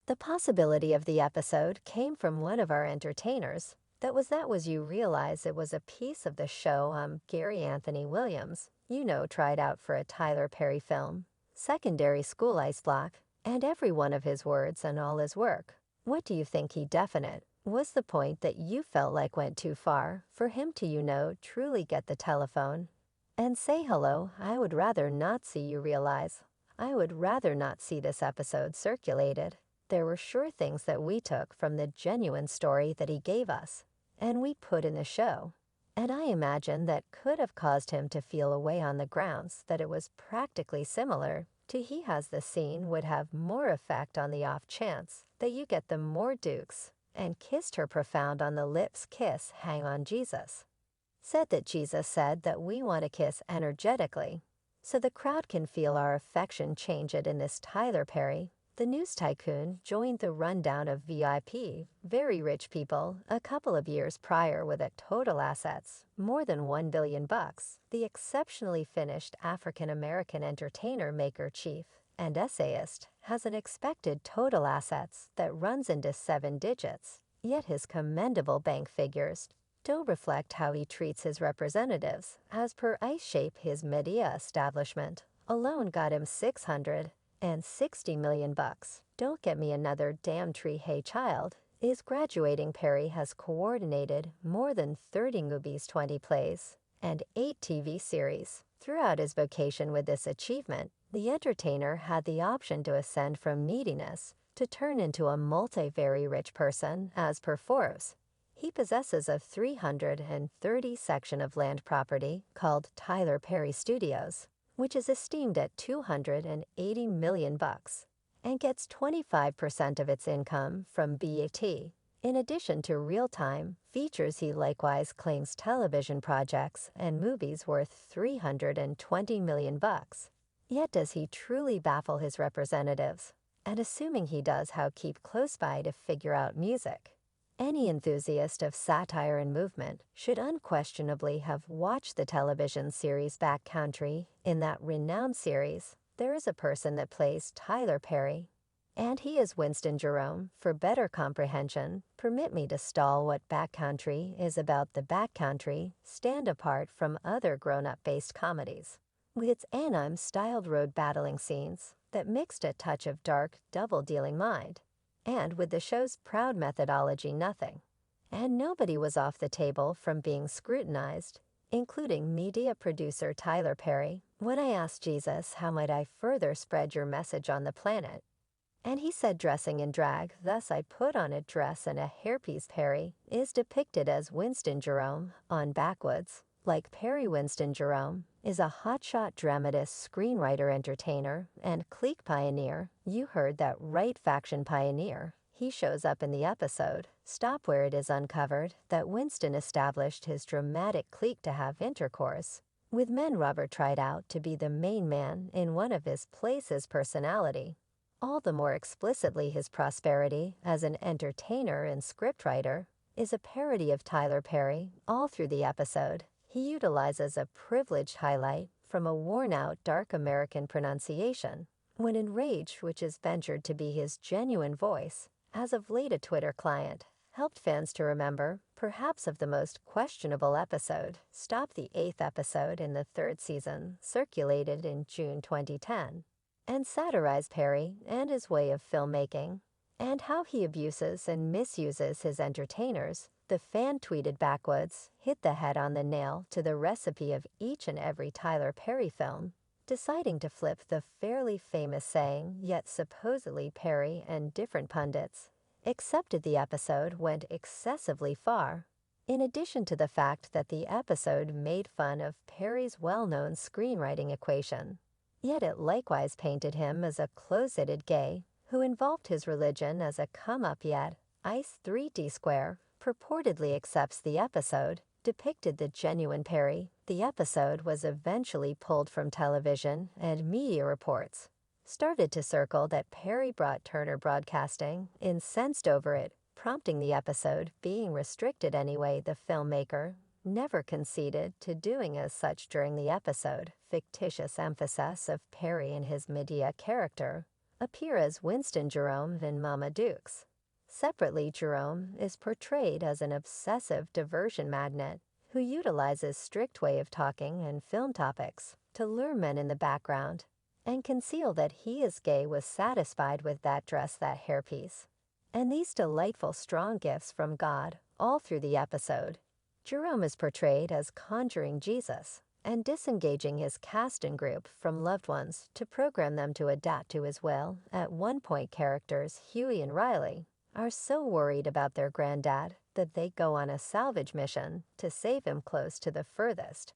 The possibility of the episode came from one of our entertainers. That was you realize it was a piece of the show Gary Anthony Williams, tried out for a Tyler Perry film. Secondary school ice block, and every one of his words and all his work. What do you think he definite? Was the point that you felt like went too far for him to, truly get the telephone and say hello? I would rather not see you realize. I would rather not see this episode circulated. There were sure things that we took from the genuine story that he gave us, and we put in the show. And I imagine that could have caused him to feel away on the grounds that it was practically similar to he has the scene would have more effect on the off chance that you get the more dukes and kissed her profound on the lips kiss hang on Jesus. Said that Jesus said that we want to kiss energetically, so the crowd can feel our affection change it in this Tyler Perry. The news tycoon joined the rundown of VIP, very rich people, a couple of years prior with a total assets, more than $1 billion. The exceptionally finished African-American entertainer maker chief and essayist has an expected total assets that runs into 7 digits, yet his commendable bank figures don't reflect how he treats his representatives. As per Ice Shape, his madea establishment alone got him $660 million. Don't get me another damn tree. Hey child is graduating. Perry has coordinated more than 30 movies, 20 plays, and 8 TV series. Throughout his vocation with this achievement, the entertainer had the option to ascend from neediness to turn into a multi-very rich person. As per Forbes, he possesses a 330 section of land property called Tyler Perry Studios, which is esteemed at $280 million, and gets 25% of its income from BAT. In addition to real-time features, he likewise claims television projects and movies worth $320 million. Yet does he truly baffle his representatives? And assuming he does, how keep close by to figure out music? Any enthusiast of satire and movement should unquestionably have watched the television series Backcountry. In that renowned series, there is a person that plays Tyler Perry, and he is Winston Jerome. For better comprehension, permit me to stall what Backcountry is about. The Backcountry stand apart from other grown-up based comedies, with its anime-styled road battling scenes that mixed a touch of dark, double-dealing mind, and with the show's proud methodology, nothing and nobody was off the table from being scrutinized, including media producer Tyler Perry. When I asked Jesus, how might I further spread your message on the planet? And he said, dressing in drag. Thus I put on a dress and a hairpiece. Perry is depicted as Winston Jerome on Backwoods. Like Perry, Winston Jerome is a hotshot dramatist, screenwriter, entertainer, and clique pioneer. You heard that right, faction pioneer. He shows up in the episode Stop, where it is uncovered that Winston established his dramatic clique to have intercourse with men Robert tried out to be the main man in one of his plays. His personality, all the more explicitly his prosperity as an entertainer and scriptwriter, is a parody of Tyler Perry. All through the episode, he utilizes a privileged highlight from a worn-out dark American pronunciation when enraged, which is ventured to be his genuine voice. As of late, a Twitter client helped fans to remember, perhaps, of the most questionable episode. Stop, the 8th episode in the 3rd season, circulated in June 2010, and satirized Perry and his way of filmmaking, and how he abuses and misuses his entertainers. The fan tweeted, Backwoods hit the head on the nail to the recipe of each and every Tyler Perry film, deciding to flip the fairly famous saying, yet supposedly Perry and different pundits accepted the episode went excessively far. In addition to the fact that the episode made fun of Perry's well-known screenwriting equation, yet it likewise painted him as a closeted gay who involved his religion as a come-up. Yet Ice 3D Square purportedly accepts the episode depicted the genuine Perry. The episode was eventually pulled from television, and media reports started to circle that Perry brought Turner Broadcasting incensed over it, prompting the episode being restricted anyway. The filmmaker never conceded to doing as such during the episode. Fictitious emphasis of Perry and his Medea character appear as Winston Jerome in Mama Dukes. Separately, Jerome is portrayed as an obsessive diversion magnet who utilizes strict way of talking and film topics to lure men in the background and conceal that he is gay was satisfied with that dress, that hairpiece. And these delightful strong gifts from God all through the episode. Jerome is portrayed as conjuring Jesus and disengaging his cast and group from loved ones to program them to adapt to his will. At one point, characters Huey and Riley are so worried about their granddad that they go on a salvage mission to save him close to the furthest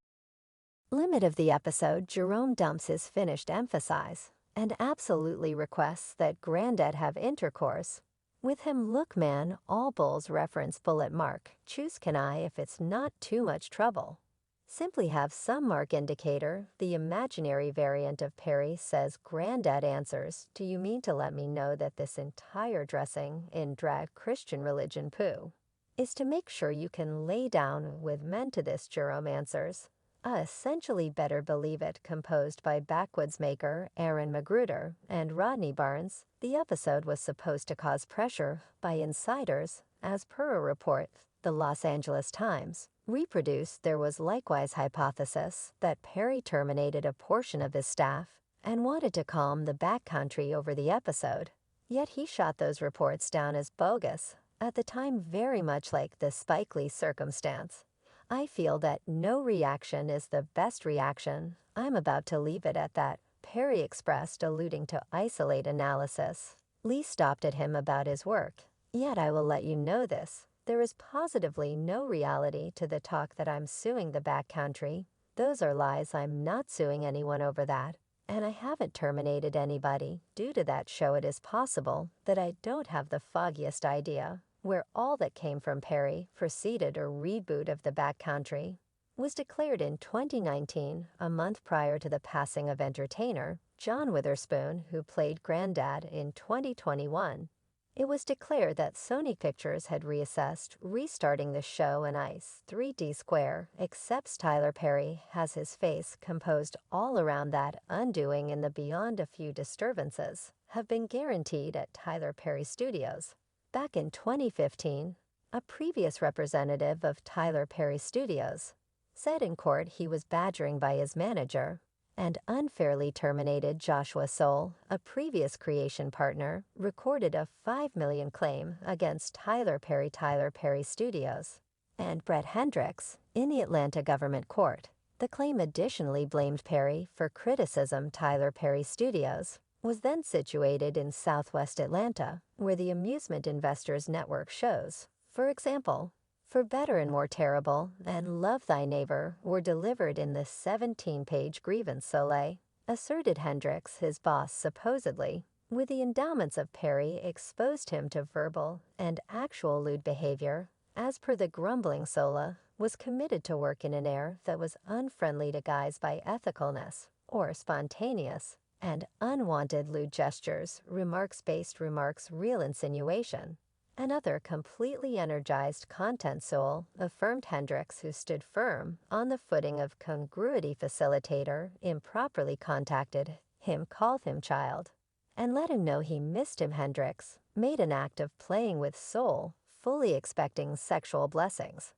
limit of the episode. Jerome dumps his finished emphasis and absolutely requests that Granddad have intercourse with him. Look, man, all bulls reference bullet mark. Choose can I if it's not too much trouble. Simply have some mark indicator. The imaginary variant of Perry says Granddad answers, do you mean to let me know that this entire dressing in drag Christian religion poo is to make sure you can lay down with men? To this Jerome answers, essentially better believe it. Composed by backwoods maker Aaron Magruder and Rodney Barnes, the episode was supposed to cause pressure by insiders. As per a report the Los Angeles Times reproduced, there was likewise hypothesis that Perry terminated a portion of his staff and wanted to calm the backcountry over the episode. Yet he shot those reports down as bogus at the time, very much like the Spike Lee circumstance. I feel that no reaction is the best reaction. I'm about to leave it at that, Perry expressed, alluding to isolate analysis. Lee stopped at him about his work. Yet I will let you know this. There is positively no reality to the talk that I'm suing the backcountry. Those are lies. I'm not suing anyone over that. And I haven't terminated anybody. Due to that show, it is possible that I don't have the foggiest idea where all that came from Perry proceeded. Or reboot of the backcountry was declared in 2019, a month prior to the passing of entertainer John Witherspoon, who played Granddad in 2021. It was declared that Sony Pictures had reassessed restarting the show, and Ice 3D Square accepts Tyler Perry has his face composed all around that undoing in the beyond. A few disturbances have been guaranteed at Tyler Perry Studios. Back in 2015, a previous representative of Tyler Perry Studios said in court he was badgering by his manager and unfairly terminated Joshua Soul, a previous creation partner, recorded a $5 million claim against Tyler Perry Studios, and Brett Hendricks in the Atlanta government court. The claim additionally blamed Perry for criticism. Tyler Perry Studios was then situated in southwest Atlanta, where the Amusement Investors Network shows, for example, For Better and More Terrible and Love Thy Neighbor, were delivered in the 17-page grievance. Soleil asserted Hendricks, his boss, supposedly, with the endowments of Perry, exposed him to verbal and actual lewd behavior. As per the grumbling, Sola was committed to work in an air that was unfriendly to guys by ethicalness or spontaneous and unwanted lewd gestures, remarks-based remarks, real insinuation, and other completely energized content. Soul affirmed Hendricks, who stood firm on the footing of congruity facilitator, improperly contacted him, called him child, and let him know he missed him. Hendricks made an act of playing with Soul, fully expecting sexual blessings,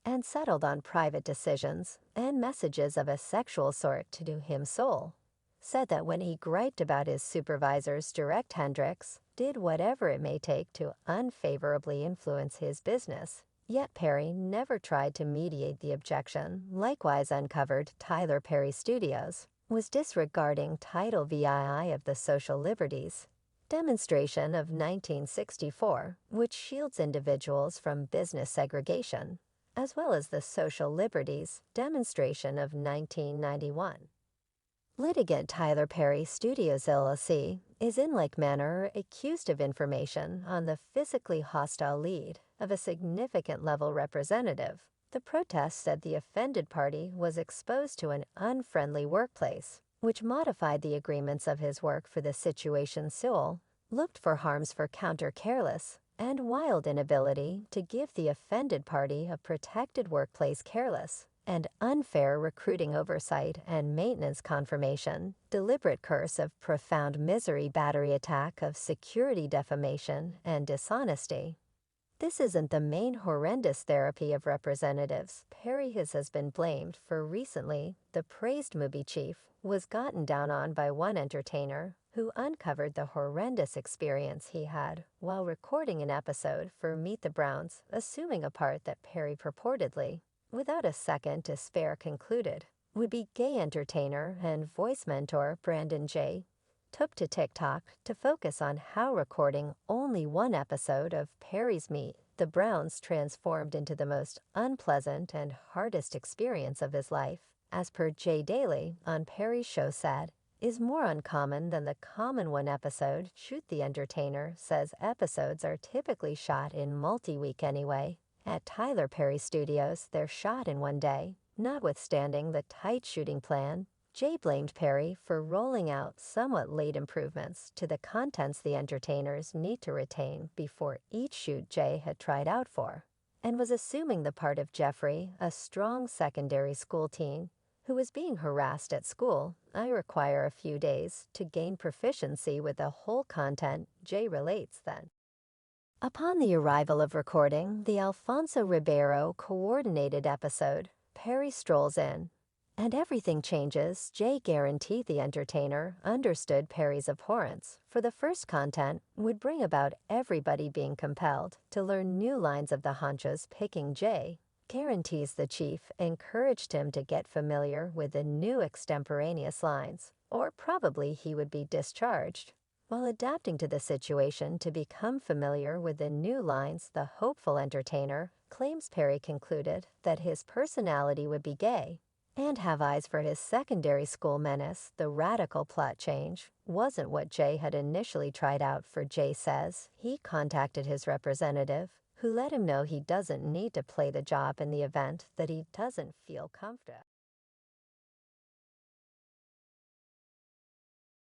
and settled on private decisions and messages of a sexual sort to do him. Soul said that when he griped about his supervisor's direct, Hendricks did whatever it may take to unfavorably influence his business. Yet Perry never tried to mediate the objection. Likewise uncovered Tyler Perry Studios was disregarding Title VII of the Social Liberties Demonstration of 1964, which shields individuals from business segregation, as well as the Social Liberties Demonstration of 1991. Litigant Tyler Perry Studios LLC is in like manner accused of information on the physically hostile lead of a significant level representative. The protest said the offended party was exposed to an unfriendly workplace, which modified the agreements of his work for the situation. Sewell looked for harms for counter careless and wild inability to give the offended party a protected workplace. Careless and unfair recruiting oversight and maintenance confirmation, deliberate curse of profound misery battery attack of security defamation and dishonesty. This isn't the main horrendous therapy of representatives. Perry has been blamed for recently. The praised movie chief was gotten down on by one entertainer who uncovered the horrendous experience he had while recording an episode for Meet the Browns, assuming a part that Perry purportedly, without a second to spare, concluded would be gay entertainer and voice mentor Brandon J. took to TikTok to focus on how recording only one episode of Perry's Meet the Browns transformed into the most unpleasant and hardest experience of his life, as per Jay Daly on Perry's show said, is more uncommon than the common one episode shoot. The entertainer says episodes are typically shot in multi-week anyway. At Tyler Perry Studios, they're shot in one day. Notwithstanding the tight shooting plan, Jay blamed Perry for rolling out somewhat late improvements to the contents the entertainers need to retain before each shoot Jay had tried out for, and was assuming the part of Jeffrey, a strong secondary school teen who was being harassed at school. I require a few days to gain proficiency with the whole content, Jay relates then. Upon the arrival of recording the Alfonso Ribeiro coordinated episode, Perry strolls in, and everything changes. Jay guaranteed the entertainer understood Perry's abhorrence for the first content would bring about everybody being compelled to learn new lines of the honchos picking Jay. Guarantees the chief encouraged him to get familiar with the new extemporaneous lines, or probably he would be discharged. While adapting to the situation to become familiar with the new lines, the hopeful entertainer claims Perry concluded that his personality would be gay and have eyes for his secondary school menace. The radical plot change wasn't what Jay had initially tried out for. Jay says he contacted his representative, who let him know he doesn't need to play the job in the event that he doesn't feel comfortable.